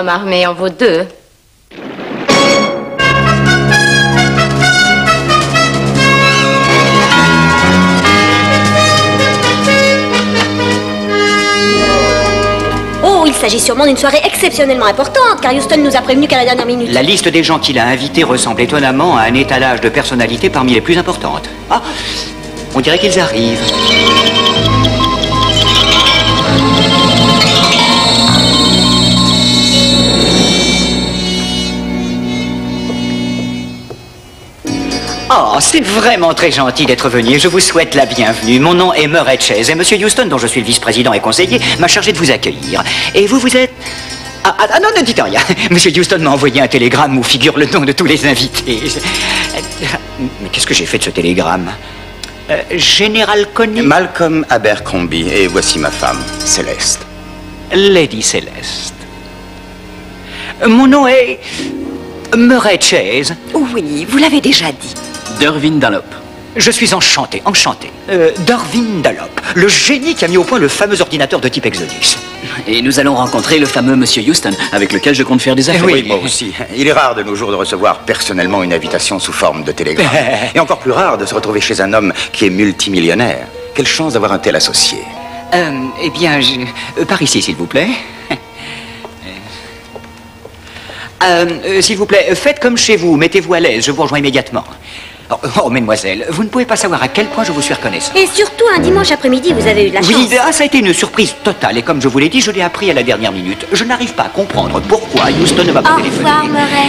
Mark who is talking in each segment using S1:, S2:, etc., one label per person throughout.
S1: homme armé en vaut deux.
S2: Oh, il s'agit sûrement d'une soirée exceptionnellement importante, car Houston nous a prévenu qu'à la dernière minute.
S3: La liste des gens qu'il a invités ressemble étonnamment à un étalage de personnalités parmi les plus importantes. Ah, on dirait qu'ils arrivent. Oh, c'est vraiment très gentil d'être venu. Je vous souhaite la bienvenue. Mon nom est Murray Chase et Monsieur Houston, dont je suis le vice-président et conseiller, m'a chargé de vous accueillir. Et vous êtes... Ah non, ne dites rien. Monsieur Houston m'a envoyé un télégramme où figure le nom de tous les invités. Mais qu'est-ce que j'ai fait de ce télégramme? Général Conny...
S4: Malcolm Abercrombie, et voici ma femme, Céleste.
S3: Lady Céleste. Mon nom est... Murray Chase.
S5: Oui, vous l'avez déjà dit.
S6: Dervin Dunlop.
S3: Je suis enchanté. Darwin Dunlop, le génie qui a mis au point le fameux ordinateur de type Exodus.
S6: Et nous allons rencontrer le fameux Monsieur Houston, avec lequel je compte faire des affaires.
S4: Oui, moi aussi. Il est rare de nos jours de recevoir personnellement une invitation sous forme de télégramme. Et encore plus rare de se retrouver chez un homme qui est multimillionnaire. Quelle chance d'avoir un tel associé.
S3: Eh bien, par ici, s'il vous plaît. S'il vous plaît, faites comme chez vous, mettez-vous à l'aise, je vous rejoins immédiatement. Oh, mesdemoiselles, vous ne pouvez pas savoir à quel point je vous suis reconnaissant.
S2: Et surtout, un dimanche après-midi, vous avez eu de la chance.
S3: Oui, ça a été une surprise totale, et comme je vous l'ai dit, je l'ai appris à la dernière minute. Je n'arrive pas à comprendre pourquoi Houston ne m'a pas téléphoné.
S2: Au revoir, Murray.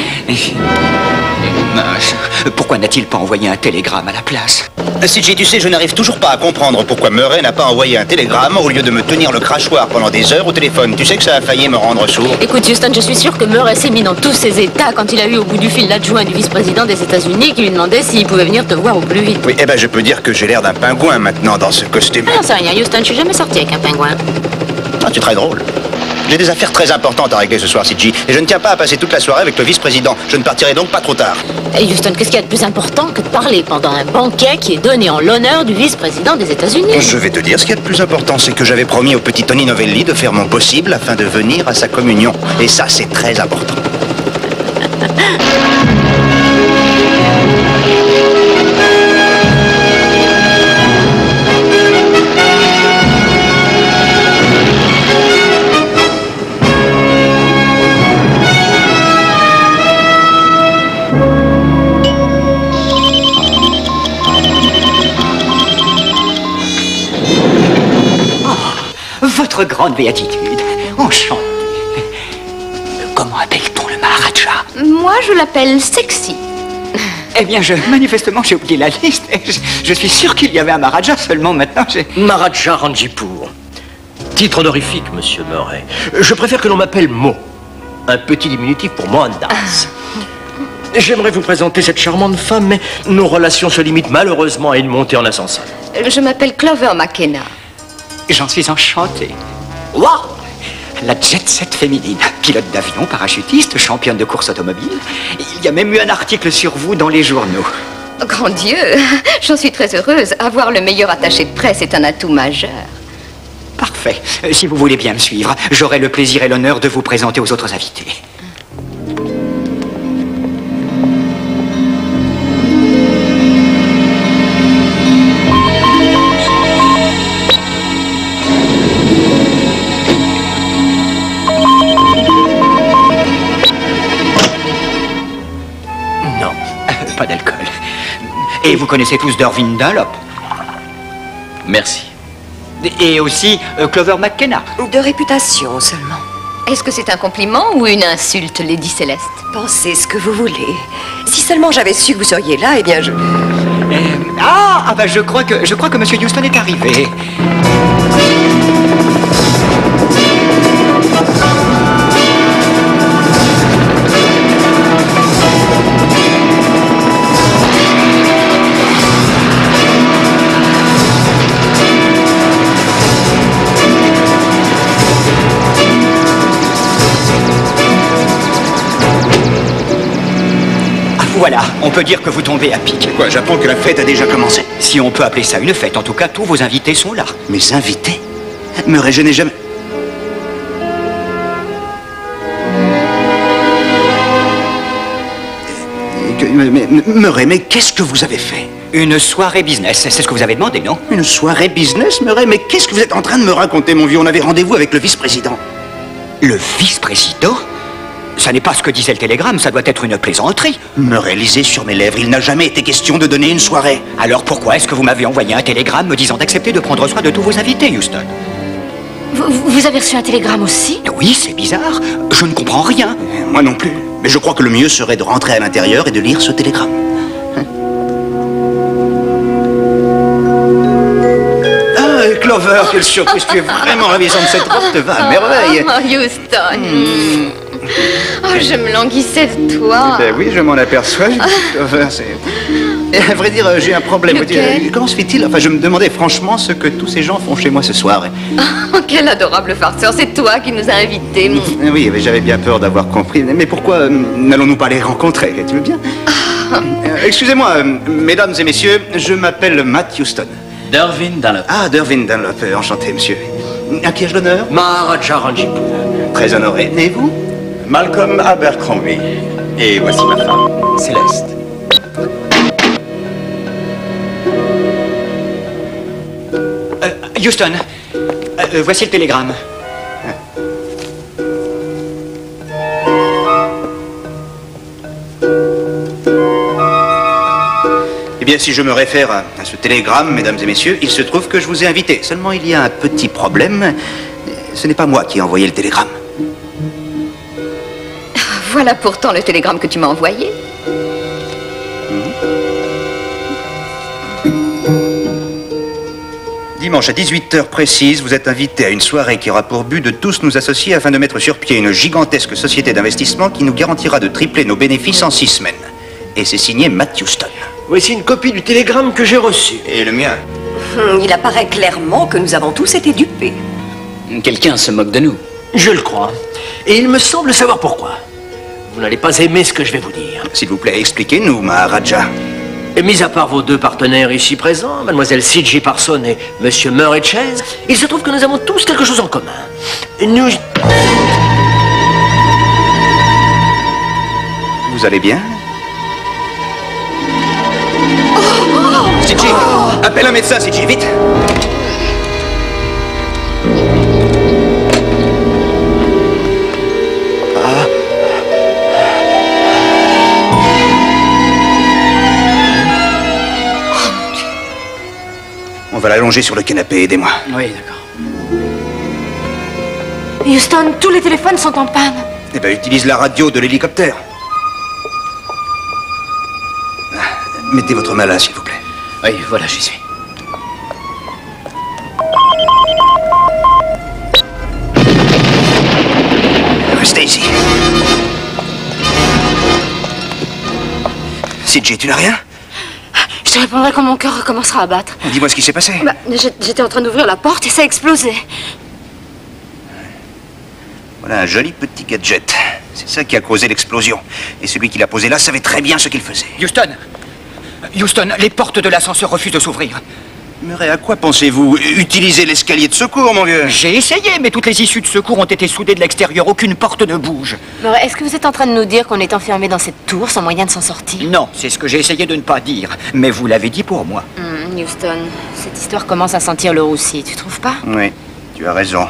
S3: Pourquoi n'a-t-il pas envoyé un télégramme à la place?
S4: CJ, tu sais, je n'arrive toujours pas à comprendre pourquoi Murray n'a pas envoyé un télégramme au lieu de me tenir le crachoir pendant des heures au téléphone. Tu sais que ça a failli me rendre sourd.
S1: Écoute, Houston, je suis sûr que Murray s'est mis dans tous ses états quand il a eu au bout du fil l'adjoint du vice-président des États-Unis qui lui demandait s'il pouvait venir te voir au plus vite.
S4: Oui, eh ben je peux dire que j'ai l'air d'un pingouin maintenant dans ce costume.
S1: Ah, non, c'est rien, Houston, je suis jamais sorti avec un pingouin.
S4: Ah, tu es très drôle. J'ai des affaires très importantes à régler ce soir, CJ, et je ne tiens pas à passer toute la soirée avec le vice-président. Je ne partirai donc pas trop tard.
S1: Et Houston, qu'est-ce qu'il y a de plus important que de parler pendant un banquet qui est donné en l'honneur du vice-président des États-Unis?
S4: Je vais te dire, ce qu'il y a de plus important, c'est que j'avais promis au petit Tony Novelli de faire mon possible afin de venir à sa communion. Et ça, c'est très important.
S3: Votre grande béatitude. Enchanté. Comment appelle-t-on le Maharaja?
S1: Moi, je l'appelle sexy.
S3: Eh bien, manifestement, j'ai oublié la liste. Je suis sûr qu'il y avait un Maharaja, seulement maintenant j'ai...
S7: Maharaja Ranjipur. Titre honorifique, monsieur Murray. Je préfère que l'on m'appelle Mo. Un petit diminutif pour Mohandas. J'aimerais vous présenter cette charmante femme, mais nos relations se limitent malheureusement à une montée en ascenseur.
S1: Je m'appelle Clover McKenna.
S3: J'en suis enchanté. Waouh! La jet-set féminine. Pilote d'avion, parachutiste, championne de course automobile. Il y a même eu un article sur vous dans les journaux.
S1: Oh, grand Dieu, j'en suis très heureuse. Avoir le meilleur attaché de presse est un atout majeur.
S3: Parfait. Si vous voulez bien me suivre, j'aurai le plaisir et l'honneur de vous présenter aux autres invités. Pas d'alcool. Et vous connaissez tous Dervin Dunlop?
S6: Merci.
S3: Et aussi Clover McKenna.
S5: De réputation seulement.
S1: Est-ce que c'est un compliment ou une insulte, Lady Céleste?
S5: Pensez ce que vous voulez. Si seulement j'avais su que vous seriez là, eh bien je...
S3: Bah je crois que Monsieur Houston est arrivé. Voilà, on peut dire que vous tombez à pic.
S4: Quoi, j'apprends que la fête a déjà commencé?
S3: Si on peut appeler ça une fête, en tout cas, tous vos invités sont là.
S4: Mes invités? Murray, je n'ai jamais... Murray, mais qu'est-ce que vous avez fait?
S3: Une soirée business, c'est ce que vous avez demandé, non?
S4: Une soirée business, Murray? Mais qu'est-ce que vous êtes en train de me raconter, mon vieux? On avait rendez-vous avec le vice-président.
S3: Le vice-président? Ça n'est pas ce que disait le télégramme, ça doit être une plaisanterie.
S4: Murray, lisez sur mes lèvres, il n'a jamais été question de donner une soirée.
S3: Alors pourquoi est-ce que vous m'avez envoyé un télégramme me disant d'accepter de prendre soin de tous vos invités, Houston?
S1: Vous avez reçu un télégramme aussi?
S3: Oui, c'est bizarre. Je ne comprends rien.
S4: Moi non plus. Mais je crois que le mieux serait de rentrer à l'intérieur et de lire ce télégramme. Ah, Clover, quelle surprise. Tu es vraiment ravissante. Cette robe te va à merveille.
S1: Oh, Houston. Oh, je me languissais de toi.
S4: Ben oui, je m'en aperçois. Clover, c'est... Et à vrai dire, j'ai un problème. Comment se fait-il? Enfin, je me demandais franchement ce que tous ces gens font chez moi ce soir.
S1: Oh, quel adorable farceur. C'est toi qui nous as invités.
S4: Oui, mais j'avais bien peur d'avoir compris. Mais pourquoi n'allons-nous pas les rencontrer? Tu veux bien? Excusez-moi, mesdames et messieurs, je m'appelle Matt Houston.
S6: Dervin Dunlop.
S4: Ah, Dervin Dunlop, enchanté, monsieur. À qui ai-je l'honneur?
S7: Maharaja Ranjipur.
S4: Très honoré. Et vous?
S8: Malcolm Abercrombie. Et voici ma femme, Céleste.
S3: Houston, voici le télégramme.
S4: Eh bien, si je me réfère à ce télégramme, mesdames et messieurs, il se trouve que je vous ai invité. Seulement, il y a un petit problème. Ce n'est pas moi qui ai envoyé le télégramme.
S1: Voilà pourtant le télégramme que tu m'as envoyé.
S4: Dimanche à 18h précise, vous êtes invité à une soirée qui aura pour but de tous nous associer afin de mettre sur pied une gigantesque société d'investissement qui nous garantira de tripler nos bénéfices en 6 semaines. Et c'est signé Matt Houston.
S7: Voici une copie du télégramme que j'ai reçu.
S4: Et le mien.
S5: Il apparaît clairement que nous avons tous été dupés.
S6: Quelqu'un se moque de nous.
S7: Je le crois. Et il me semble savoir pourquoi. Vous n'allez pas aimer ce que je vais vous dire.
S4: S'il vous plaît, expliquez-nous, Maharaja.
S7: Et mis à part vos deux partenaires ici présents, mademoiselle C.J. Parson et monsieur Murray Chase, il se trouve que nous avons tous quelque chose en commun. Nous...
S4: Vous allez bien? C.J., appelle un médecin, C.J., vite! On va l'allonger sur le canapé, aidez-moi.
S6: Oui, d'accord.
S1: Houston, tous les téléphones sont en panne.
S4: Eh bien, utilise la radio de l'hélicoptère. Mettez votre main là, s'il vous plaît.
S6: Oui, voilà, j'y suis.
S4: Restez ici. CJ, tu n'as rien?
S1: Je te répondrai quand mon cœur recommencera à battre.
S4: Dis-moi ce qui s'est passé.
S1: J'étais en train d'ouvrir la porte et ça a explosé.
S4: Voilà un joli petit gadget. C'est ça qui a causé l'explosion. Et celui qui l'a posé là savait très bien ce qu'il faisait.
S3: Houston, les portes de l'ascenseur refusent de s'ouvrir.
S4: Murray, à quoi pensez-vous? Utiliser l'escalier de secours, mon vieux?
S3: J'ai essayé, mais toutes les issues de secours ont été soudées de l'extérieur. Aucune porte ne bouge.
S1: Est-ce que vous êtes en train de nous dire qu'on est enfermé dans cette tour sans moyen de s'en sortir?
S3: Non, c'est ce que j'ai essayé de ne pas dire. Mais vous l'avez dit pour moi.
S1: Houston, cette histoire commence à sentir le roussi, tu trouves pas?
S4: Oui, tu as raison.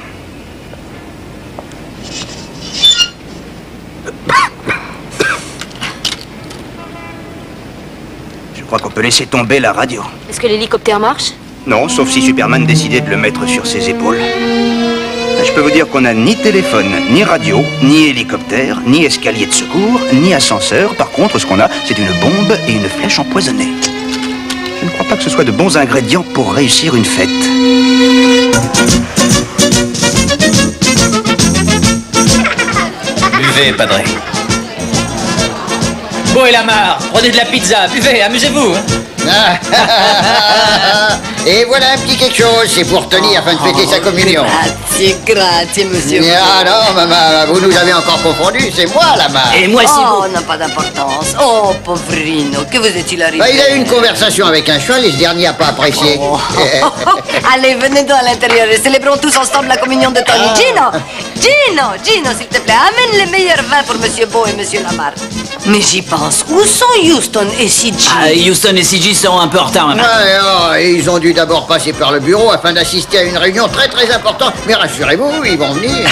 S4: Je crois qu'on peut laisser tomber la radio.
S1: Est-ce que l'hélicoptère marche?
S4: Non, sauf si Superman décidait de le mettre sur ses épaules. Je peux vous dire qu'on n'a ni téléphone, ni radio, ni hélicoptère, ni escalier de secours, ni ascenseur. Par contre, ce qu'on a, c'est une bombe et une flèche empoisonnée. Je ne crois pas que ce soit de bons ingrédients pour réussir une fête.
S6: Buvez, padré. Beau et la marre, prenez de la pizza, buvez, amusez-vous.
S9: Et voilà un petit quelque chose, c'est pour Tony afin de fêter sa communion.
S10: Grazie, monsieur.
S9: Ah non, maman, vous nous avez encore confondus, c'est moi la marque.
S3: Et moi, si
S10: Oh, n'a pas d'importance. Oh, povrino, que vous est-il arrivé?
S9: Bah, il a eu une conversation avec un cheval et ce dernier n'a pas apprécié.
S10: Allez, venez donc à l'intérieur et célébrons tous ensemble la communion de Tony. Gino, s'il te plaît, amène les meilleurs vins pour Monsieur Beau et Monsieur Lamarre. Mais j'y pense, où sont Houston et CG?
S6: Houston et CG seront un peu en retard, maman.
S9: Et ils ont dû d'abord passer par le bureau afin d'assister à une réunion très très importante. Mais rassurez-vous, ils vont venir.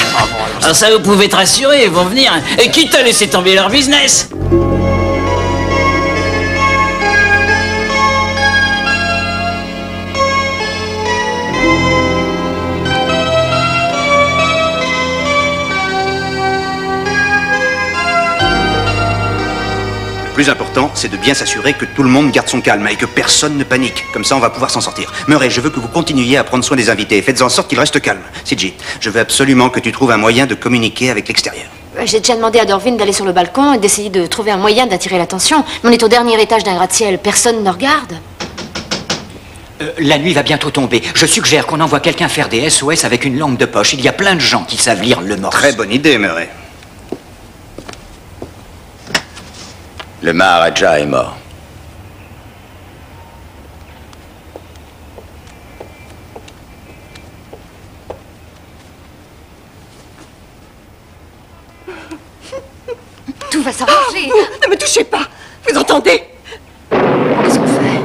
S6: Alors ça, vous pouvez être rassurés, ils vont venir. Et quitte à laisser tomber leur business.
S4: Le plus important, c'est de bien s'assurer que tout le monde garde son calme et que personne ne panique. Comme ça, on va pouvoir s'en sortir. Murray, je veux que vous continuiez à prendre soin des invités. Faites en sorte qu'ils restent calmes. CG, je veux absolument que tu trouves un moyen de communiquer avec l'extérieur.
S1: J'ai déjà demandé à Dorvin d'aller sur le balcon et d'essayer de trouver un moyen d'attirer l'attention. Mais on est au dernier étage d'un gratte-ciel. Personne ne regarde.
S3: La nuit va bientôt tomber. Je suggère qu'on envoie quelqu'un faire des SOS avec une lampe de poche. Il y a plein de gens qui savent lire le morse.
S4: Très bonne idée, Murray.
S8: Le Maharaja est mort.
S5: Tout va s'arranger.
S10: Ne me touchez pas. Vous entendez?
S1: Qu'est-ce qu'on fait?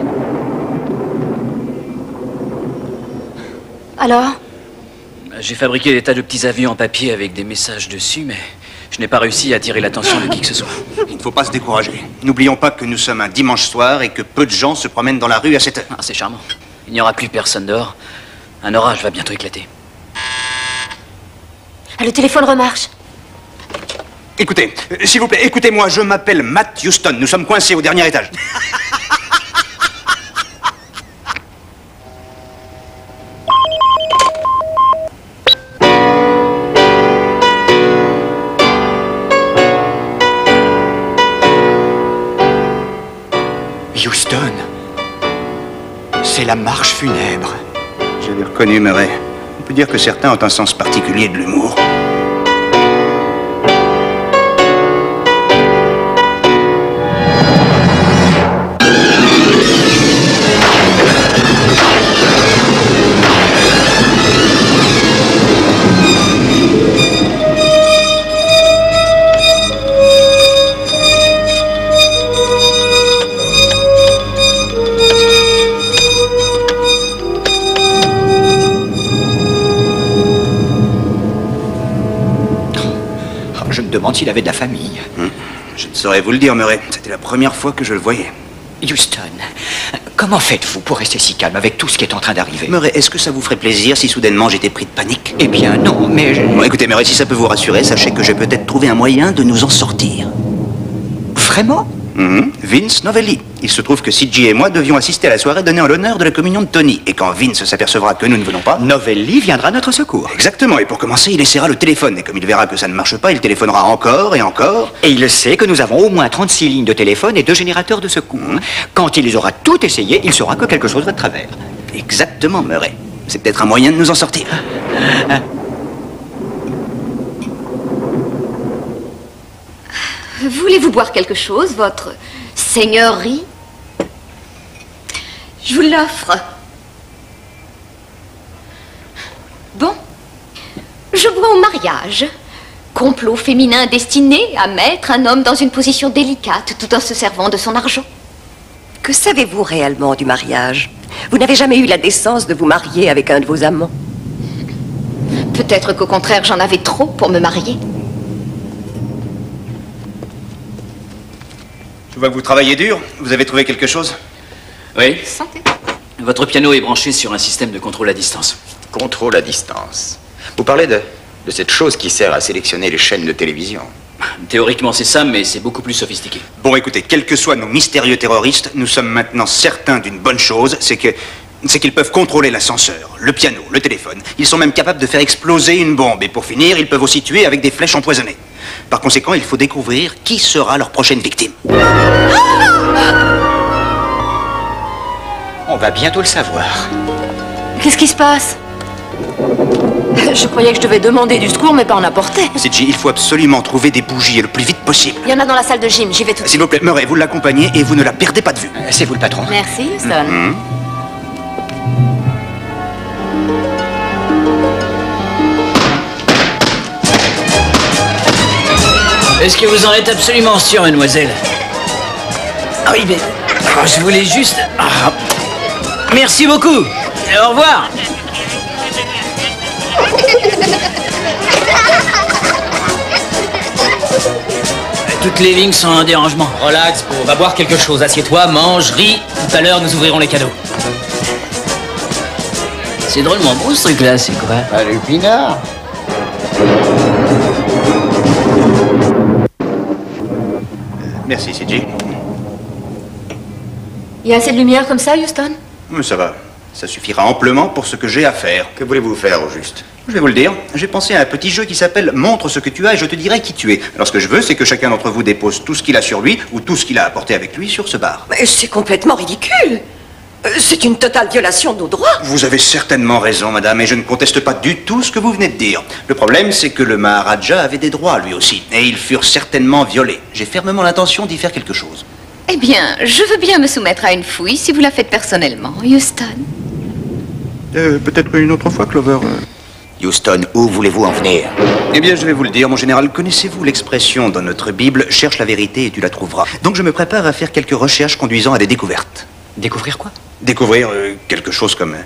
S1: Alors?
S6: J'ai fabriqué des tas de petits avions en papier avec des messages dessus, mais je n'ai pas réussi à attirer l'attention de qui que ce soit.
S4: Il ne faut pas se décourager. N'oublions pas que nous sommes un dimanche soir et que peu de gens se promènent dans la rue à cette heure.
S6: Ah, c'est charmant. Il n'y aura plus personne dehors. Un orage va bientôt éclater.
S1: Ah, le téléphone remarche.
S4: Écoutez, s'il vous plaît, écoutez-moi, je m'appelle Matt Houston. Nous sommes coincés au dernier étage.
S3: Houston, c'est la marche funèbre.
S4: Je l'ai reconnu, Murray. On peut dire que certains ont un sens particulier de l'humour.
S3: Je me demande s'il avait de la famille.
S4: Je ne saurais vous le dire, Murray. C'était la première fois que je le voyais.
S3: Houston, comment faites-vous pour rester si calme avec tout ce qui est en train d'arriver?
S4: Murray, est-ce que ça vous ferait plaisir si soudainement j'étais pris de panique?
S3: Eh bien, non, mais...
S4: Bon, écoutez, Murray, si ça peut vous rassurer, sachez que j'ai peut-être trouvé un moyen de nous en sortir.
S3: Vraiment?
S4: Vince Novelli. Il se trouve que CG et moi devions assister à la soirée donnée en l'honneur de la communion de Tony. Et quand Vince s'apercevra que nous ne venons pas...
S3: Novelli viendra à notre secours.
S4: Exactement, et pour commencer, il essaiera le téléphone. Et comme il verra que ça ne marche pas, il téléphonera encore et encore.
S3: Et il sait que nous avons au moins 36 lignes de téléphone et 2 générateurs de secours. Quand il les aura tout essayé, il saura que quelque chose va de travers.
S4: Exactement, Murray. C'est peut-être un moyen de nous en sortir.
S5: Voulez-vous boire quelque chose, votre seigneurie? Je vous l'offre. Bon, je bois au mariage. Complot féminin destiné à mettre un homme dans une position délicate tout en se servant de son argent.
S10: Que savez-vous réellement du mariage? Vous n'avez jamais eu la décence de vous marier avec un de vos amants.
S5: Peut-être qu'au contraire, j'en avais trop pour me marier.
S4: Je vois que vous travaillez dur. Vous avez trouvé quelque chose?
S6: Oui.
S5: Santé.
S6: Votre piano est branché sur un système de contrôle à distance.
S8: Contrôle à distance. Vous parlez de cette chose qui sert à sélectionner les chaînes de télévision.
S6: Théoriquement, c'est ça, mais c'est beaucoup plus sophistiqué.
S4: Bon, écoutez, quels que soient nos mystérieux terroristes, nous sommes maintenant certains d'une bonne chose, c'est qu'ils peuvent contrôler l'ascenseur, le piano, le téléphone. Ils sont même capables de faire exploser une bombe. Et pour finir, ils peuvent aussi tuer avec des flèches empoisonnées. Par conséquent, il faut découvrir qui sera leur prochaine victime.
S3: On va bientôt le savoir.
S1: Qu'est-ce qui se passe? Je croyais que je devais demander du secours, mais pas en apporter.
S4: CJ, il faut absolument trouver des bougies et le plus vite possible.
S1: Il y en a dans la salle de gym, j'y vais tout de suite.
S4: S'il vous plaît, Murray, vous l'accompagnez et vous ne la perdez pas de vue.
S3: C'est vous le patron.
S1: Merci, Houston.
S6: Est-ce que vous en êtes absolument sûr, mademoiselle? Ah oui, mais je voulais juste... Merci beaucoup. Au revoir. Toutes les lignes sont en dérangement.
S11: Relax, Beau. Va boire quelque chose. Assieds-toi, mange, ris. Tout à l'heure, nous ouvrirons les cadeaux.
S6: C'est drôlement beau, ce truc-là, c'est quoi?
S9: Salut, Pinard.
S4: Merci, CJ.
S1: Il y a assez de lumière comme ça, Houston?
S4: Ça va. Ça suffira amplement pour ce que j'ai à faire.
S8: Que voulez-vous faire, au juste?
S4: Je vais vous le dire. J'ai pensé à un petit jeu qui s'appelle « Montre ce que tu as et je te dirai qui tu es ». Alors ce que je veux, c'est que chacun d'entre vous dépose tout ce qu'il a sur lui ou tout ce qu'il a apporté avec lui sur ce bar.
S10: Mais c'est complètement ridicule. C'est une totale violation de nos droits.
S4: Vous avez certainement raison, madame, et je ne conteste pas du tout ce que vous venez de dire. Le problème, c'est que le Maharaja avait des droits, lui aussi, et ils furent certainement violés. J'ai fermement l'intention d'y faire quelque chose.
S5: Eh bien, je veux bien me soumettre à une fouille si vous la faites personnellement, Houston.
S4: Peut-être une autre fois, Clover.
S8: Houston, où voulez-vous en venir?
S4: Eh bien, je vais vous le dire, mon général. Connaissez-vous l'expression dans notre Bible « Cherche la vérité et tu la trouveras ». Donc je me prépare à faire quelques recherches conduisant à des découvertes.
S3: Découvrir quoi?
S4: Découvrir quelque chose comme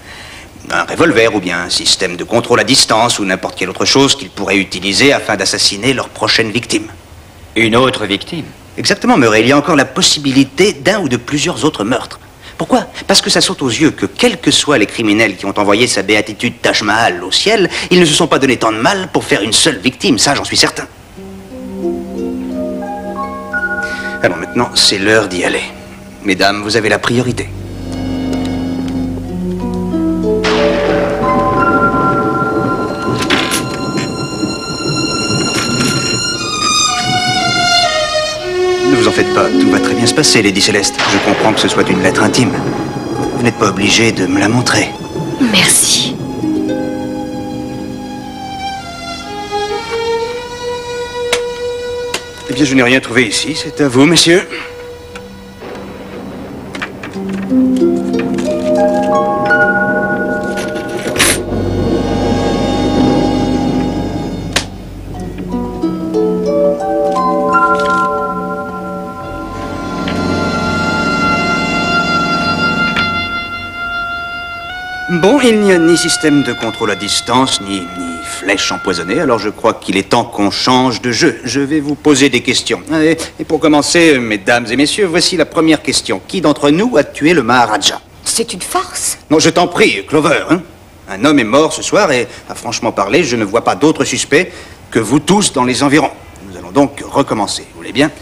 S4: un revolver ou bien un système de contrôle à distance ou n'importe quelle autre chose qu'ils pourraient utiliser afin d'assassiner leur prochaine victime.
S3: Une autre victime?
S4: Exactement, Murray. Il y a encore la possibilité d'un ou de plusieurs autres meurtres. Pourquoi? Parce que ça saute aux yeux que, quels que soient les criminels qui ont envoyé sa béatitude Taj Mahal au ciel, ils ne se sont pas donné tant de mal pour faire une seule victime, ça j'en suis certain. Alors maintenant, c'est l'heure d'y aller. Mesdames, vous avez la priorité. Ne vous en faites pas, tout va très bien se passer, Lady Céleste. Je comprends que ce soit une lettre intime. Vous n'êtes pas obligé de me la montrer.
S5: Merci.
S4: Eh bien, je n'ai rien trouvé ici. C'est à vous, messieurs. Bon, il n'y a ni système de contrôle à distance, ni flèche empoisonnée, alors je crois qu'il est temps qu'on change de jeu. Je vais vous poser des questions. Et pour commencer, mesdames et messieurs, voici la première question. Qui d'entre nous a tué le Maharaja?
S5: C'est une farce.
S4: Non, je t'en prie, Clover. Hein? Un homme est mort ce soir et, à franchement parler, je ne vois pas d'autres suspects que vous tous dans les environs. Nous allons donc recommencer, vous voulez bien?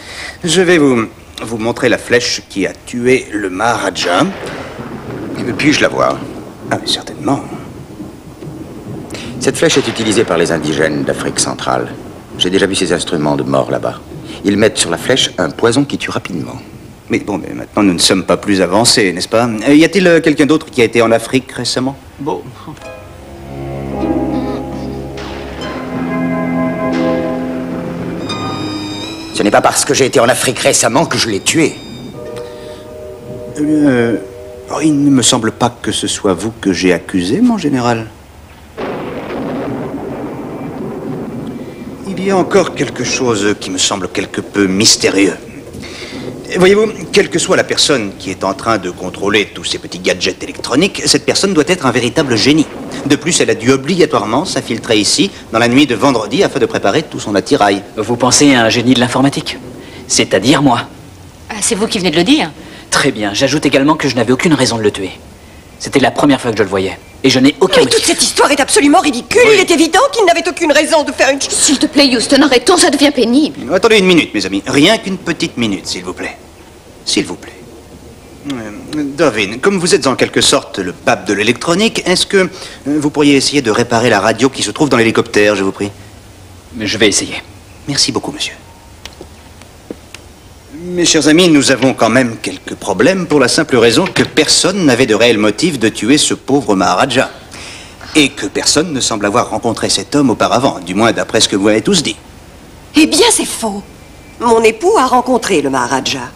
S4: Je vais vous montrer la flèche qui a tué le Maharaja.
S8: Puis-je la voir?
S4: Ah, mais certainement.
S8: Cette flèche est utilisée par les indigènes d'Afrique centrale. J'ai déjà vu ces instruments de mort là-bas. Ils mettent sur la flèche un poison qui tue rapidement.
S4: Mais bon, mais maintenant nous ne sommes pas plus avancés, n'est-ce pas? Y a-t-il quelqu'un d'autre qui a été en Afrique récemment?
S6: Bon.
S8: Ce n'est pas parce que j'ai été en Afrique récemment que je l'ai tué.
S4: Oh, il ne me semble pas que ce soit vous que j'ai accusé, mon général. Il y a encore quelque chose qui me semble quelque peu mystérieux. Voyez-vous, quelle que soit la personne qui est en train de contrôler tous ces petits gadgets électroniques, cette personne doit être un véritable génie. De plus, elle a dû obligatoirement s'infiltrer ici, dans la nuit de vendredi, afin de préparer tout son attirail.
S6: Vous pensez à un génie de l'informatique? C'est-à-dire moi?
S1: C'est vous qui venez de le dire.
S6: Très bien. J'ajoute également que je n'avais aucune raison de le tuer. C'était la première fois que je le voyais. Et je n'ai aucun
S10: Mais toute cette histoire est absolument ridicule. Oui. Il est évident qu'il n'avait aucune raison de faire une...
S5: S'il te plaît, Houston, arrêtons, ça devient pénible.
S4: Attendez une minute, mes amis. Rien qu'une petite minute, s'il vous plaît. S'il vous plaît. Darwin, comme vous êtes en quelque sorte le pape de l'électronique, est-ce que vous pourriez essayer de réparer la radio qui se trouve dans l'hélicoptère, je vous prie?
S6: Mais je vais essayer.
S4: Merci beaucoup, monsieur. Mes chers amis, nous avons quand même quelques problèmes pour la simple raison que personne n'avait de réel motif de tuer ce pauvre Maharaja. Et que personne ne semble avoir rencontré cet homme auparavant, du moins d'après ce que vous avez tous dit.
S12: Eh bien, c'est faux. Mon époux a rencontré le Maharaja.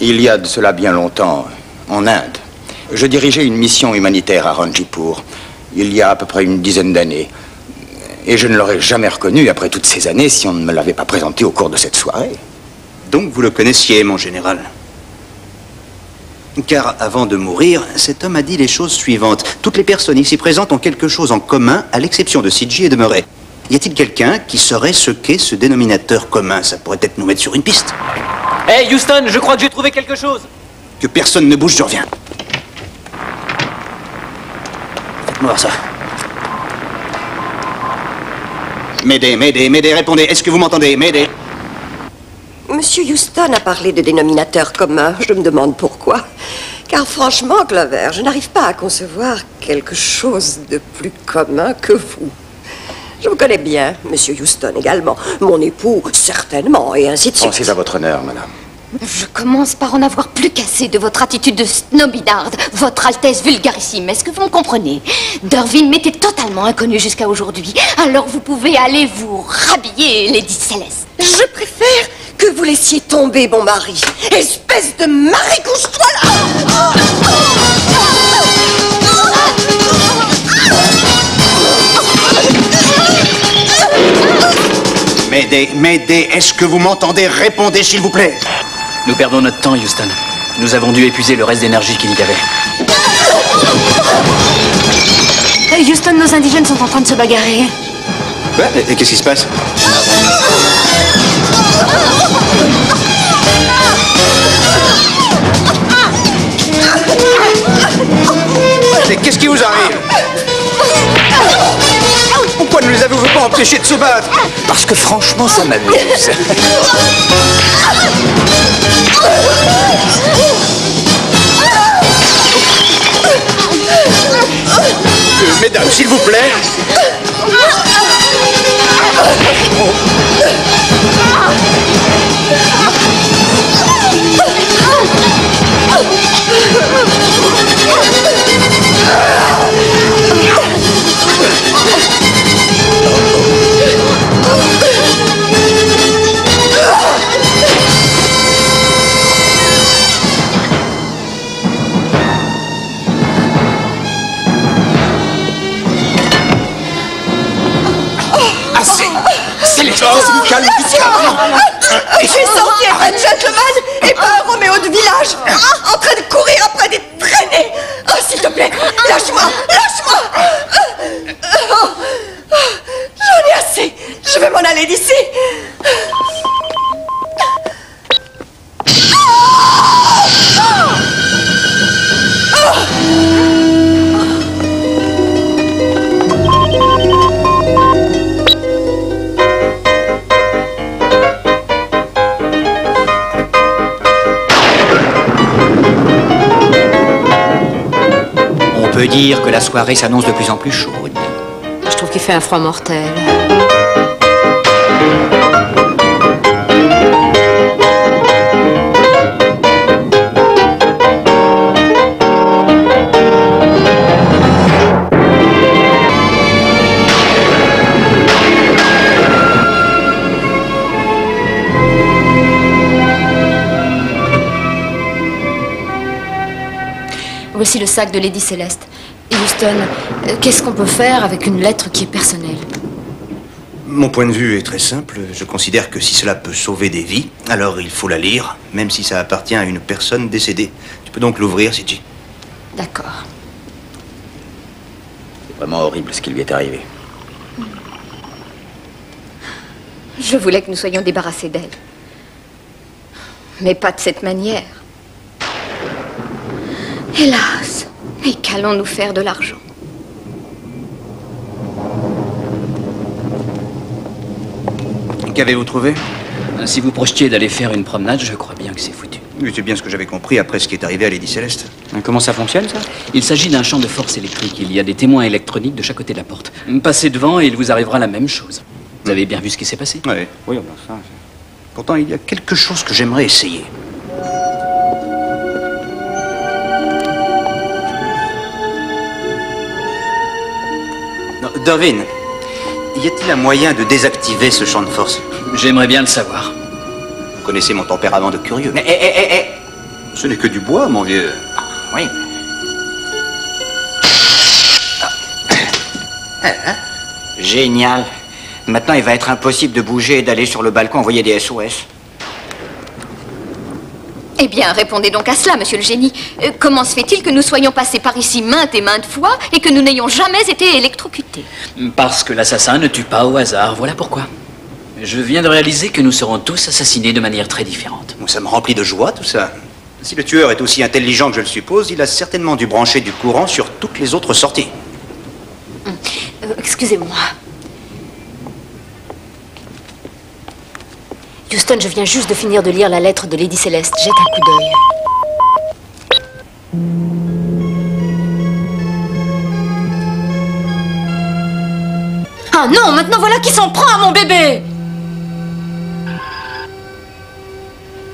S8: Il y a de cela bien longtemps, en Inde. Je dirigeais une mission humanitaire à Ranjipur, il y a à peu près une dizaine d'années. Et je ne l'aurais jamais reconnu après toutes ces années si on ne me l'avait pas présenté au cours de cette soirée.
S4: Donc vous le connaissiez, mon général. Car avant de mourir, cet homme a dit les choses suivantes. Toutes les personnes ici présentes ont quelque chose en commun, à l'exception de Sidji et de Murray. Y a-t-il quelqu'un qui saurait ce qu'est ce dénominateur commun? Ça pourrait peut-être nous mettre sur une piste.
S11: Hey, Houston, je crois que j'ai trouvé quelque chose.
S4: Que personne ne bouge, je reviens. Faites-moi voir ça. M'aider, répondez. Est-ce que vous m'entendez? M'aider.
S12: Monsieur Houston a parlé de dénominateur commun. Je me demande pourquoi. Car franchement, Clover, je n'arrive pas à concevoir quelque chose de plus commun que vous. Je vous connais bien, Monsieur Houston également. Mon époux, certainement, et ainsi de suite.
S8: Pensez à votre honneur, madame.
S5: Je commence par en avoir plus qu'assez de votre attitude de snobinarde, votre Altesse vulgarissime. Est-ce que vous me comprenez? Dervin m'était totalement inconnu jusqu'à aujourd'hui. Alors vous pouvez aller vous rhabiller, Lady Céleste.
S12: Je préfère que vous laissiez tomber mon mari. Espèce de maricouche-toi là!
S4: M'aider, est-ce que vous m'entendez? Répondez, s'il vous plaît.
S11: Nous perdons notre temps, Houston. Nous avons dû épuiser le reste d'énergie qu'il y avait.
S1: Houston, nos indigènes sont en train de se bagarrer.
S4: Quoi? Et qu'est-ce qui se passe? Mais qu'est-ce qui vous arrive? Pourquoi ne les avez-vous pas empêchés de se battre?
S8: Parce que franchement, ça m'amuse.
S4: Mesdames, s'il vous plaît.
S12: J'ai senti être un gentleman et pas un Roméo de village en train de courir après des traînées. Oh, s'il te plaît, lâche-moi. J'en ai assez. Je vais m'en aller d'ici.
S3: On peut dire que la soirée s'annonce de plus en plus chaude.
S1: Je trouve qu'il fait un froid mortel. Voici le sac de Lady Céleste. Houston, qu'est-ce qu'on peut faire avec une lettre qui est personnelle?
S4: Mon point de vue est très simple. Je considère que si cela peut sauver des vies, alors il faut la lire, même si ça appartient à une personne décédée. Tu peux donc l'ouvrir, Sidji.
S1: D'accord.
S8: C'est vraiment horrible ce qui lui est arrivé.
S5: Je voulais que nous soyons débarrassés d'elle. Mais pas de cette manière. Hélas, et qu'allons-nous faire de l'argent?
S4: Qu'avez-vous trouvé?
S11: Si vous projetiez d'aller faire une promenade, je crois bien que c'est foutu.
S4: Oui, c'est bien ce que j'avais compris après ce qui est arrivé à Lady Céleste.
S11: Comment ça fonctionne, ça? Il s'agit d'un champ de force électrique. Il y a des témoins électroniques de chaque côté de la porte. Passez devant et il vous arrivera la même chose. Vous avez bien vu ce qui s'est passé?
S4: Oui.
S3: Oui, enfin,
S4: Pourtant, il y a quelque chose que j'aimerais essayer. Non, Darwin, y a-t-il un moyen de désactiver ce champ de force?
S6: J'aimerais bien le savoir.
S4: Vous connaissez mon tempérament de curieux.
S3: Mais,
S4: Ce n'est que du bois, mon vieux.
S3: oui. Génial. Maintenant, il va être impossible de bouger et d'aller sur le balcon envoyer des SOS.
S5: Eh bien, répondez donc à cela, monsieur le génie. Comment se fait-il que nous soyons passés par ici maintes et maintes fois et que nous n'ayons jamais été électrocutés?
S6: Parce que l'assassin ne tue pas au hasard, voilà pourquoi. Je viens de réaliser que nous serons tous assassinés de manière très différente.
S4: Ça me remplit de joie, tout ça. Si le tueur est aussi intelligent que je le suppose, il a certainement dû brancher du courant sur toutes les autres sorties.
S1: Excusez-moi. Houston, je viens juste de finir de lire la lettre de Lady Céleste. Jette un coup d'œil. Ah non, maintenant voilà qui s'en prend à mon bébé!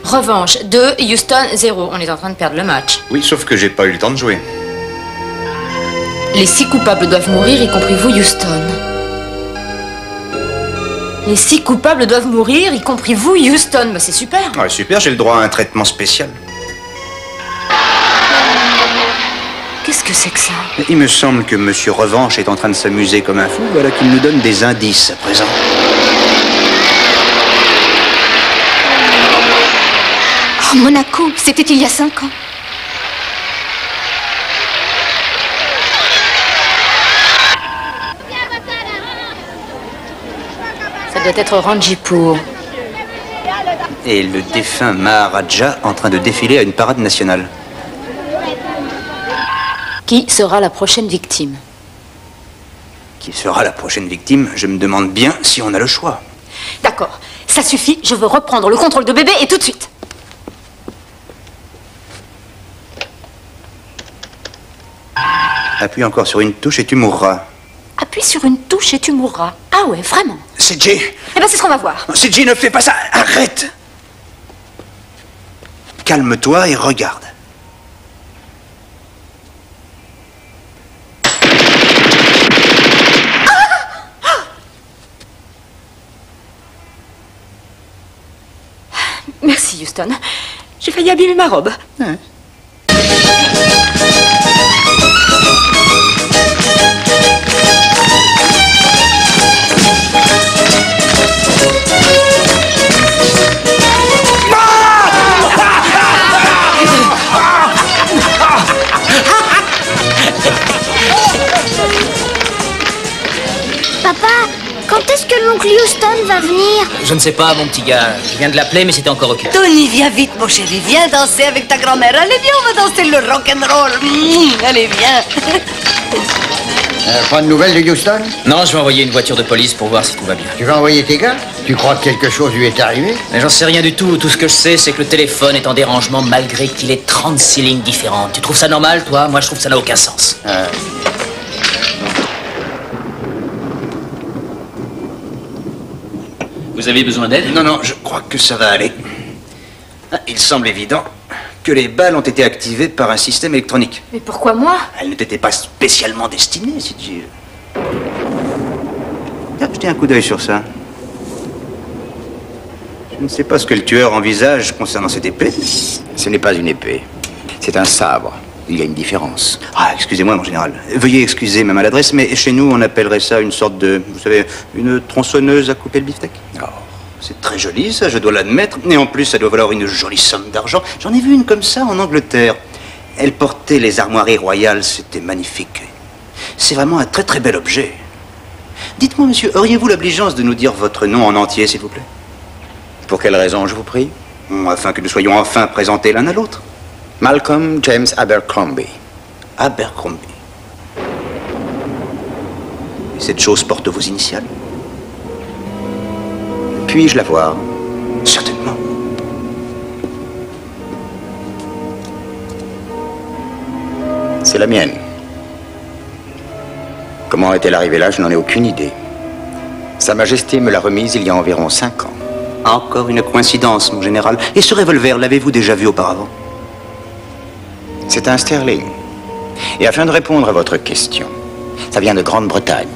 S1: Revanche, 2, Houston, 0. On est en train de perdre le match.
S4: Oui, sauf que j'ai pas eu le temps de jouer.
S1: Les 6 coupables doivent mourir, y compris vous, Houston. Les 6 coupables doivent mourir, y compris vous, Houston. Bah, c'est super.
S4: Ouais, super, j'ai le droit à un traitement spécial.
S1: Qu'est-ce que c'est que ça?
S4: Il me semble que Monsieur Revanche est en train de s'amuser comme un fou, voilà qu'il nous donne des indices à présent.
S5: Oh, Monaco, c'était il y a 5 ans.
S1: Ça doit être Ranjipur.
S4: Et le défunt Maharaja en train de défiler à une parade nationale.
S1: Qui sera la prochaine victime?
S4: Qui sera la prochaine victime? Je me demande bien si on a le choix.
S1: D'accord, ça suffit, je veux reprendre le contrôle de bébé et tout de suite.
S4: Appuie encore sur une touche et tu mourras.
S1: Appuie sur une touche et tu mourras. Ah ouais, vraiment?
S4: C'est Jay.
S1: Eh ben c'est ce qu'on va voir.
S4: C'est Jay, ne fais pas ça. Arrête. Calme-toi et regarde.
S1: Merci, Houston. J'ai failli abîmer ma robe.
S4: Ouais.
S2: Papa, quand est-ce que l'oncle Houston va venir?
S11: Je ne sais pas, mon petit gars. Je viens de l'appeler, mais c'était encore occupé.
S10: Tony, viens vite, mon chéri. Viens danser avec ta grand-mère. Allez, viens, on va danser le rock'n'roll. Allez, viens.
S9: Pas de nouvelles de Houston?
S11: Non, je vais envoyer une voiture de police pour voir si tout va bien.
S9: Tu vas envoyer tes gars? Tu crois que quelque chose lui est arrivé?
S11: Mais j'en sais rien du tout. Tout ce que je sais, c'est que le téléphone est en dérangement malgré qu'il ait 36 lignes différentes. Tu trouves ça normal, toi? Moi, je trouve que ça n'a aucun sens.
S6: Vous avez besoin d'aide?
S4: Non, non, je crois que ça va aller. Il semble évident que les balles ont été activées par un système électronique.
S1: Mais pourquoi moi?
S4: Elles ne t'étaient pas spécialement destinées, si tu... Tiens, jetez un coup d'œil sur ça. Je ne sais pas ce que le tueur envisage concernant cette épée.
S8: Ce n'est pas une épée. C'est un sabre. Il y a une différence.
S4: Ah, excusez-moi, mon général. Veuillez excuser ma maladresse, mais chez nous, on appellerait ça une sorte de... Vous savez, une tronçonneuse à couper le beefsteak.
S8: Oh.
S4: C'est très joli, ça, je dois l'admettre. Et en plus, ça doit valoir une jolie somme d'argent. J'en ai vu une comme ça en Angleterre. Elle portait les armoiries royales, c'était magnifique. C'est vraiment un très très bel objet. Dites-moi, monsieur, auriez-vous l'obligeance de nous dire votre nom en entier, s'il vous plaît?
S8: Pour quelle raison, je vous prie?
S4: Afin que nous soyons enfin présentés l'un à l'autre.
S8: Malcolm James Abercrombie.
S4: Abercrombie. Et cette chose porte vos initiales?
S8: Puis-je la voir?
S4: Certainement.
S8: C'est la mienne. Comment est-elle arrivée là, je n'en ai aucune idée. Sa Majesté me l'a remise il y a environ 5 ans.
S4: Encore une coïncidence, mon général. Et ce revolver, l'avez-vous déjà vu auparavant?
S8: C'est un Sterling. Et afin de répondre à votre question, ça vient de Grande-Bretagne.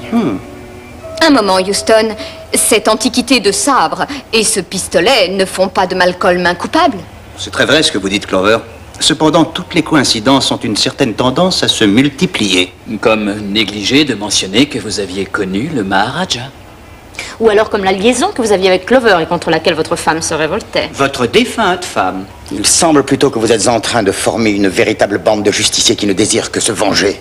S5: Un moment, Houston. Cette antiquité de sabre et ce pistolet ne font pas de Malcolm un coupable?
S4: C'est très vrai ce que vous dites, Clover. Cependant, toutes les coïncidences ont une certaine tendance à se multiplier.
S6: Comme négliger de mentionner que vous aviez connu le Maharaja.
S1: Ou alors comme la liaison que vous aviez avec Clover et contre laquelle votre femme se révoltait.
S3: Votre défunte femme.
S8: Il semble plutôt que vous êtes en train de former une véritable bande de justiciers qui ne désirent que se venger.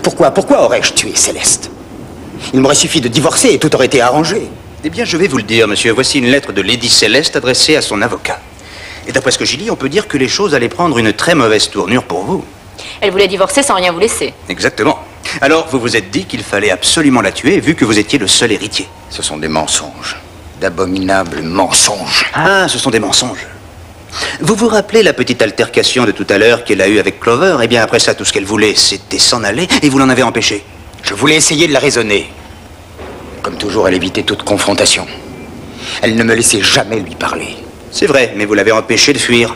S8: Pourquoi aurais-je tué Céleste? Il m'aurait suffi de divorcer et tout aurait été arrangé.
S4: Eh bien, je vais vous le dire, monsieur. Voici une lettre de Lady Céleste adressée à son avocat. Et d'après ce que j'y lis, on peut dire que les choses allaient prendre une très mauvaise tournure pour vous.
S1: Elle voulait divorcer sans rien vous laisser.
S4: Exactement. Alors, vous vous êtes dit qu'il fallait absolument la tuer, vu que vous étiez le seul héritier.
S8: Ce sont des mensonges. D'abominables mensonges.
S4: Ah, ce sont des mensonges. Vous vous rappelez la petite altercation de tout à l'heure qu'elle a eue avec Clover? Eh bien, après ça, tout ce qu'elle voulait, c'était s'en aller, et vous l'en avez empêché.
S8: Je voulais essayer de la raisonner. Comme toujours, elle évitait toute confrontation. Elle ne me laissait jamais lui parler.
S4: C'est vrai, mais vous l'avez empêché de fuir.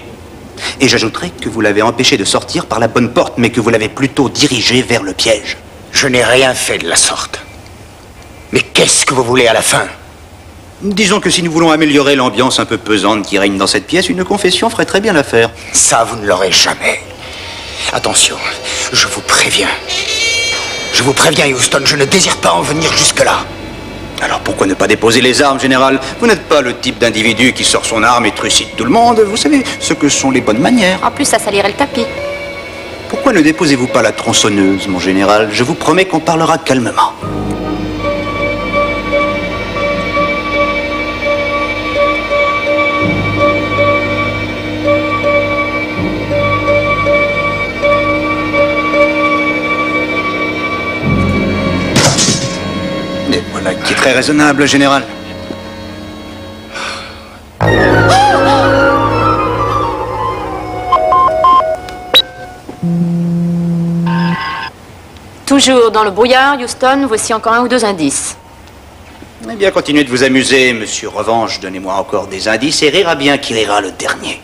S4: Et j'ajouterais que vous l'avez empêché de sortir par la bonne porte, mais que vous l'avez plutôt dirigé vers le piège.
S8: Je n'ai rien fait de la sorte. Mais qu'est-ce que vous voulez à la fin?
S4: Disons que si nous voulons améliorer l'ambiance un peu pesante qui règne dans cette pièce, une confession ferait très bien l'affaire.
S8: Ça, vous ne l'aurez jamais. Attention, je vous préviens. Je vous préviens, Houston, je ne désire pas en venir jusque-là.
S4: Alors pourquoi ne pas déposer les armes, général? Vous n'êtes pas le type d'individu qui sort son arme et trucide tout le monde. Vous savez ce que sont les bonnes manières.
S1: En plus, ça salirait le tapis.
S4: Pourquoi ne déposez-vous pas la tronçonneuse, mon général? Je vous promets qu'on parlera calmement. Et voilà qui est très raisonnable, général.
S1: Toujours dans le brouillard, Houston, voici encore un ou deux indices.
S4: Eh bien, continuez de vous amuser, monsieur Revanche. Donnez-moi encore des indices et rira bien qui rira le dernier.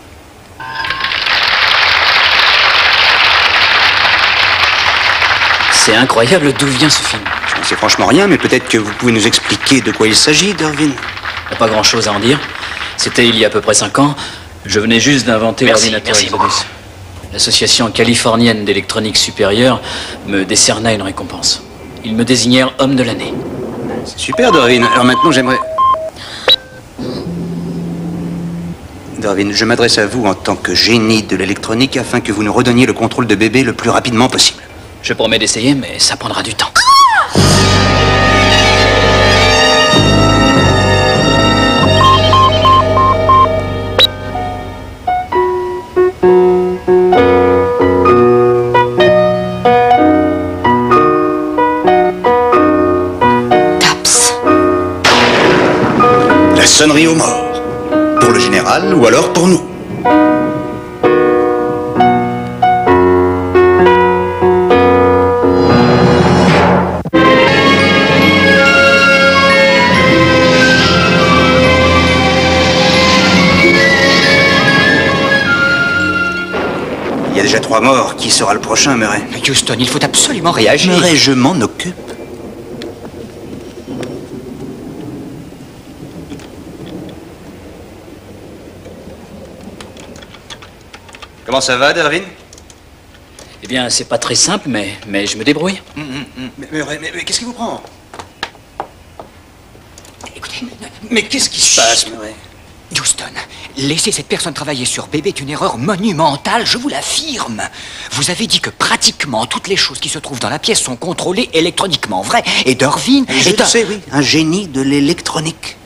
S6: C'est incroyable d'où vient ce film.
S4: Je ne sais franchement rien, mais peut-être que vous pouvez nous expliquer de quoi il s'agit, Darwin.
S6: Pas grand-chose à en dire. C'était il y a à peu près 5 ans. Je venais juste d'inventer l'ordinateur Exodus. L'association californienne d'électronique supérieure me décerna une récompense. Ils me désignèrent homme de l'année.
S4: C'est super, Darwin. Alors maintenant, j'aimerais... Darwin, je m'adresse à vous en tant que génie de l'électronique afin que vous nous redonniez le contrôle de bébé le plus rapidement possible.
S6: Je promets d'essayer, mais ça prendra du temps.
S4: La sonnerie aux morts. Pour le général ou alors pour nous. Il y a déjà 3 morts. Qui sera le prochain, Murray?
S3: Houston, il faut absolument réagir.
S4: Murray, je m'en occupe. Comment ça va, Darwin?
S6: Eh bien, c'est pas très simple, mais je me débrouille.
S4: Mais qu'est-ce qui vous prend? Écoutez, mais qu'est-ce qui se passe, Murray?
S3: Houston, laisser cette personne travailler sur bébé est une erreur monumentale, je vous l'affirme. Vous avez dit que pratiquement toutes les choses qui se trouvent dans la pièce sont contrôlées électroniquement, vrai? Et Darwin est un...
S4: sais, oui, un génie de l'électronique.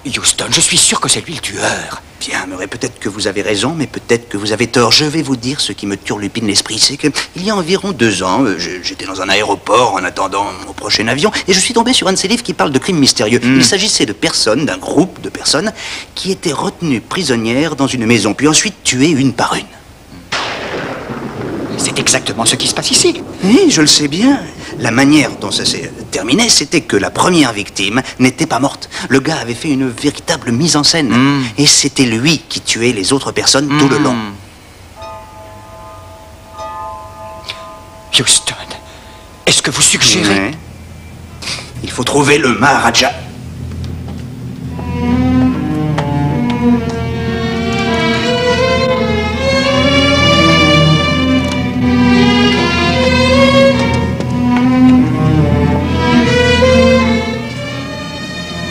S3: Houston, je suis sûr que c'est lui le tueur.
S4: Bien, Murray, peut-être que vous avez raison, mais peut-être que vous avez tort. Je vais vous dire ce qui me turlupine l'esprit, c'est que il y a environ 2 ans, j'étais dans un aéroport en attendant mon prochain avion, et je suis tombé sur un de ces livres qui parle de crimes mystérieux. Il s'agissait de personnes, d'un groupe de personnes, qui étaient retenues prisonnières dans une maison, puis ensuite tuées une par une.
S3: C'est exactement ce qui se passe ici.
S4: Oui, je le sais bien. La manière dont ça s'est terminé, c'était que la première victime n'était pas morte. Le gars avait fait une véritable mise en scène. Et c'était lui qui tuait les autres personnes tout le long.
S3: Houston, est-ce que vous suggérez...
S4: Il faut trouver le Maharaja.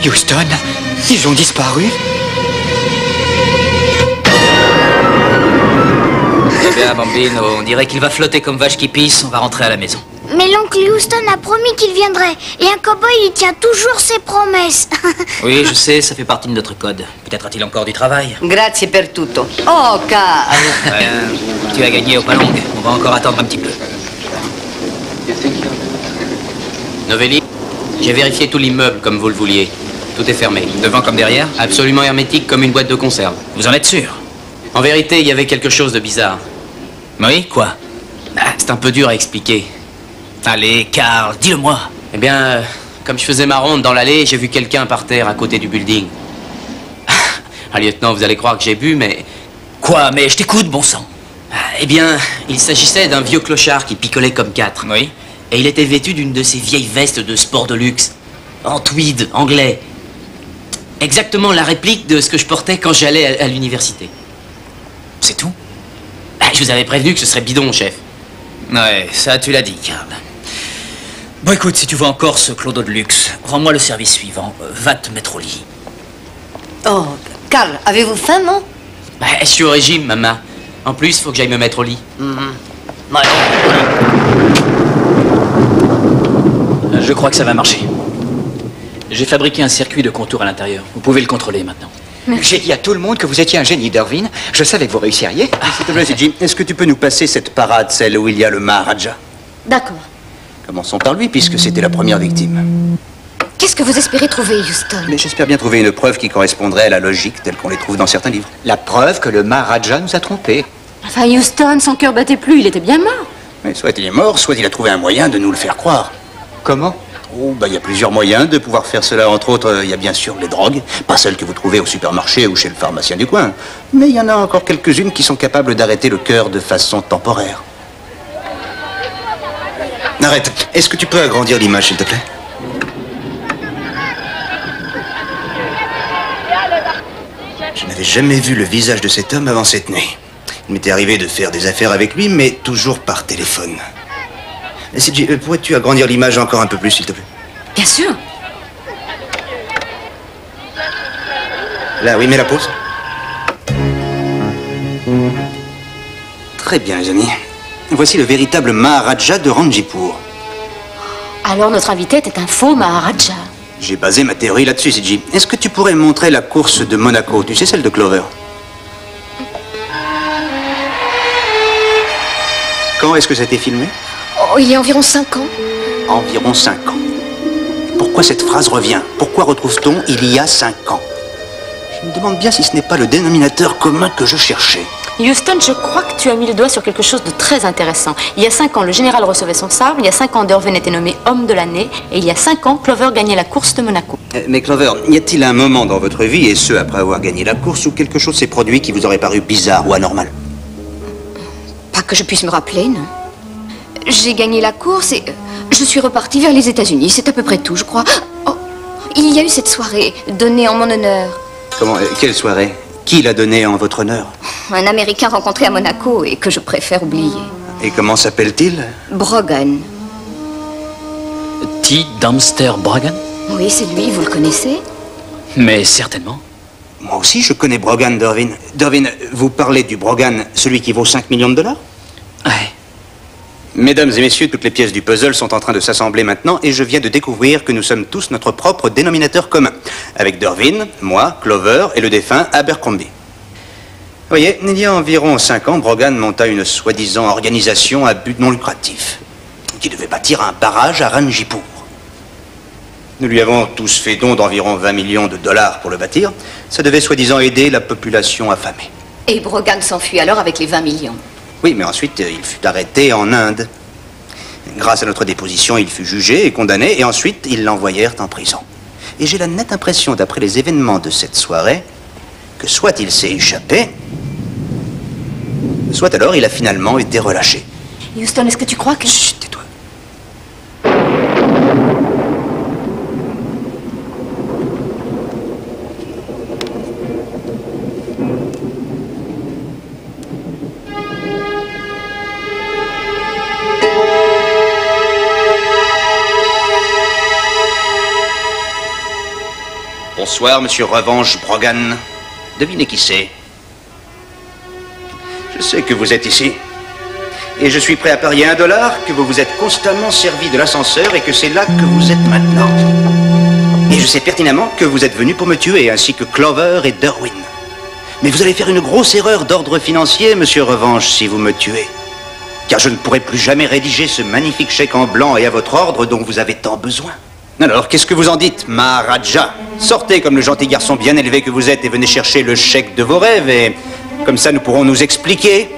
S3: Houston, ils ont disparu.
S11: Eh bien, Bambino, on dirait qu'il va flotter comme vache qui pisse. On va rentrer à la maison.
S13: Mais l'oncle Houston a promis qu'il viendrait. Et un cow-boy, il tient toujours ses promesses.
S11: Oui, je sais, ça fait partie de notre code. Peut-être a-t-il encore du travail.
S10: Grazie per tutto. Oh, Carl.
S11: Ouais, tu as gagné au palong. On va encore attendre un petit peu. Novelli, j'ai vérifié tout l'immeuble comme vous le vouliez. Tout est fermé, devant comme derrière, absolument hermétique comme une boîte de conserve. Vous en êtes sûr? En vérité, il y avait quelque chose de bizarre. Oui, quoi? C'est un peu dur à expliquer. Allez, Carl, dis-le-moi. Eh bien, comme je faisais ma ronde dans l'allée, j'ai vu quelqu'un par terre à côté du building. Ah, lieutenant, vous allez croire que j'ai bu, mais... Quoi? Mais je t'écoute, bon sang. Eh bien, il s'agissait d'un vieux clochard qui picolait comme quatre. Oui. Et il était vêtu d'une de ces vieilles vestes de sport de luxe. En tweed, anglais. Exactement la réplique de ce que je portais quand j'allais à l'université. C'est tout? Je vous avais prévenu que ce serait bidon, chef. Ouais, ça tu l'as dit, Carl. Bon, écoute, si tu vois encore ce clodo de luxe, rends-moi le service suivant. Va te mettre au lit.
S10: Oh, Carl, avez-vous faim, non?
S11: Je suis au régime, maman. En plus, faut que j'aille me mettre au lit. Ouais.
S6: Je crois que ça va marcher. J'ai fabriqué un circuit de contour à l'intérieur. Vous pouvez le contrôler maintenant.
S3: J'ai dit à tout le monde que vous étiez un génie, Dervin. Je savais que vous réussiriez.
S4: S'il te plaît, Jim, est-ce que tu peux nous passer cette parade, celle où il y a le Maharaja?
S5: D'accord.
S4: Commençons par lui, puisque c'était la première victime.
S5: Qu'est-ce que vous espérez trouver, Houston?
S4: Mais j'espère bien trouver une preuve qui correspondrait à la logique telle qu'on les trouve dans certains livres.
S3: La preuve que le Maharaja nous a trompés.
S5: Enfin, Houston, son cœur battait plus, il était bien mort.
S4: Mais soit il est mort, soit il a trouvé un moyen de nous le faire croire.
S3: Comment?
S4: Oh, il y a plusieurs moyens de pouvoir faire cela. Entre autres, il y a bien sûr les drogues, pas celles que vous trouvez au supermarché ou chez le pharmacien du coin. Mais il y en a encore quelques-unes qui sont capables d'arrêter le cœur de façon temporaire. Arrête. Est-ce que tu peux agrandir l'image, s'il te plaît? Je n'avais jamais vu le visage de cet homme avant cette nuit. Il m'était arrivé de faire des affaires avec lui, mais toujours par téléphone. CJ, pourrais-tu agrandir l'image encore un peu plus, s'il te plaît?
S5: Bien sûr.
S4: Là, oui, mets la pause. Très bien, les amis. Voici le véritable Maharaja de Ranjipur.
S5: Alors notre invité était un faux Maharaja.
S4: J'ai basé ma théorie là-dessus, CJ. Est-ce que tu pourrais me montrer la course de Monaco? Tu sais, celle de Clover. Quand est-ce que ça a été filmé?
S5: Oh, il y a environ 5 ans.
S4: Environ 5 ans. Pourquoi cette phrase revient? Pourquoi retrouve-t-on « il y a 5 ans » ? Je me demande bien si ce n'est pas le dénominateur commun que je cherchais.
S1: Houston, je crois que tu as mis le doigt sur quelque chose de très intéressant. Il y a 5 ans, le général recevait son sabre. Il y a 5 ans, Dervin était nommé homme de l'année. Et il y a 5 ans, Clover gagnait la course de Monaco.
S4: Mais Clover, y a-t-il un moment dans votre vie, et ce après avoir gagné la course, où quelque chose s'est produit qui vous aurait paru bizarre ou anormal?
S5: Pas que je puisse me rappeler, non. J'ai gagné la course et je suis repartie vers les États-Unis. C'est à peu près tout, je crois. Oh, il y a eu cette soirée donnée en mon honneur.
S4: Comment? Quelle soirée? Qui l'a donnée en votre honneur?
S5: Un Américain rencontré à Monaco et que je préfère oublier.
S4: Et comment s'appelle-t-il?
S5: Brogan.
S6: T. Dumpster Brogan?
S5: Oui, c'est lui, vous le connaissez?
S6: Mais certainement.
S4: Moi aussi, je connais Brogan, Dervin. Dervin, vous parlez du Brogan, celui qui vaut 5 millions de dollars?
S6: Ouais.
S4: Mesdames et messieurs, toutes les pièces du puzzle sont en train de s'assembler maintenant et je viens de découvrir que nous sommes tous notre propre dénominateur commun. Avec Dervin, moi, Clover et le défunt Abercrombie. Vous voyez, il y a environ 5 ans, Brogan monta une soi-disant organisation à but non lucratif qui devait bâtir un barrage à Ranjipur. Nous lui avons tous fait don d'environ 20 millions de dollars pour le bâtir. Ça devait soi-disant aider la population affamée.
S5: Et Brogan s'enfuit alors avec les 20 millions.
S4: Oui, mais ensuite, il fut arrêté en Inde. Grâce à notre déposition, il fut jugé et condamné, et ensuite, ils l'envoyèrent en prison. Et j'ai la nette impression, d'après les événements de cette soirée, que soit il s'est échappé, soit alors il a finalement été relâché.
S1: Houston, est-ce que tu crois que...
S4: Chut, tais-toi. Bonsoir, monsieur Revanche Brogan. Devinez qui c'est. Je sais que vous êtes ici. Et je suis prêt à parier $1 que vous vous êtes constamment servi de l'ascenseur et que c'est là que vous êtes maintenant. Et je sais pertinemment que vous êtes venu pour me tuer, ainsi que Clover et Derwin. Mais vous allez faire une grosse erreur d'ordre financier, monsieur Revanche, si vous me tuez. Car je ne pourrai plus jamais rédiger ce magnifique chèque en blanc et à votre ordre dont vous avez tant besoin. Alors, qu'est-ce que vous en dites, Maharaja? Sortez comme le gentil garçon bien élevé que vous êtes et venez chercher le chèque de vos rêves et comme ça nous pourrons nous expliquer.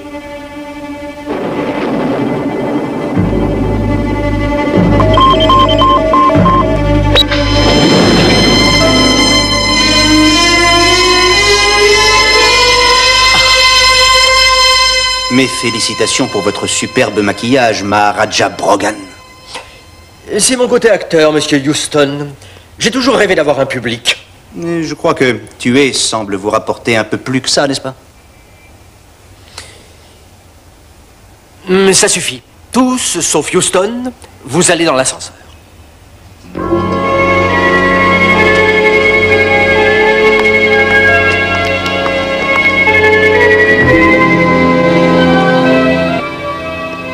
S4: Mes félicitations pour votre superbe maquillage, Maharaja Brogan.
S7: C'est mon côté acteur, monsieur Houston. J'ai toujours rêvé d'avoir un public.
S4: Je crois que tuer semble vous rapporter un peu plus que ça, n'est-ce pas?
S7: Mais ça suffit. Tous, sauf Houston, vous allez dans l'ascenseur.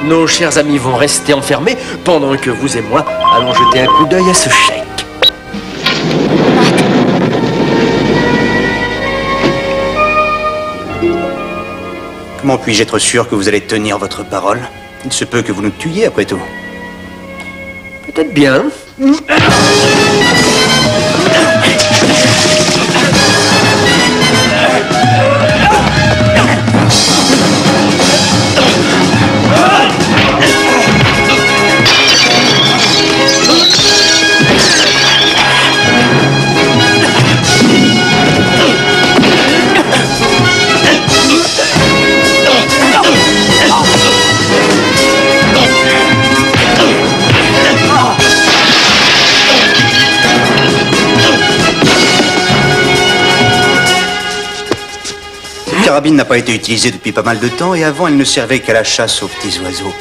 S7: Nos chers amis vont rester enfermés pendant que vous et moi allons jeter un coup d'œil à ce chèque.
S4: Comment puis-je être sûr que vous allez tenir votre parole? Il se peut que vous nous tuiez après tout.
S7: Peut-être bien.
S4: Cette carabine n'a pas été utilisée depuis pas mal de temps et avant elle ne servait qu'à la chasse aux petits oiseaux.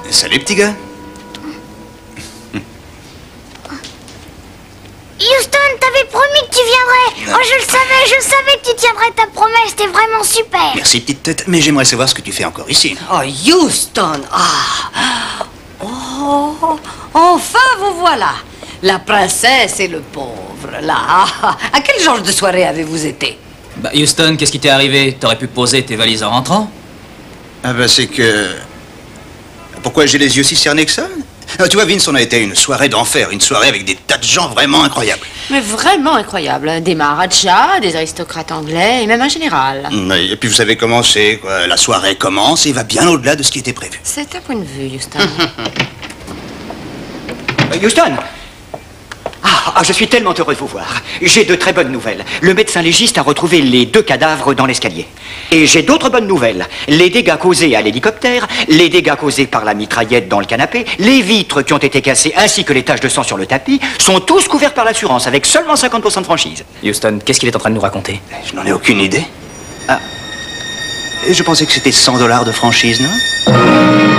S4: Salut, petit gars.
S13: Houston, t'avais promis que tu viendrais. Oh, je savais que tu tiendrais ta promesse. T'es vraiment super.
S4: Merci, petite tête, mais j'aimerais savoir ce que tu fais encore ici.
S10: Oh, Houston. Ah. Oh, enfin vous voilà. La princesse et le pauvre, là. À quel genre de soirée avez-vous été?
S11: Bah, Houston, qu'est-ce qui t'est arrivé? T'aurais pu poser tes valises en rentrant?
S4: Ah bah c'est que... Pourquoi j'ai les yeux si cernés que ça? Tu vois, Vince, on a été à une soirée d'enfer, une soirée avec des tas de gens vraiment incroyables.
S1: Mais vraiment incroyable. Des maharajas, des aristocrates anglais et même un général.
S4: Et puis vous savez comment c'est, quoi. La soirée commence et va bien au-delà de ce qui était prévu.
S1: C'est un point de vue, Houston.
S3: Houston! Ah, Ah, je suis tellement heureux de vous voir. J'ai de très bonnes nouvelles. Le médecin légiste a retrouvé les 2 cadavres dans l'escalier. Et j'ai d'autres bonnes nouvelles. Les dégâts causés à l'hélicoptère, les dégâts causés par la mitraillette dans le canapé, les vitres qui ont été cassées ainsi que les taches de sang sur le tapis sont tous couverts par l'assurance avec seulement 50% de franchise.
S11: Houston, qu'est-ce qu'il est en train de nous raconter?
S4: Je n'en ai aucune idée. Ah. Je pensais que c'était $100 de franchise, non?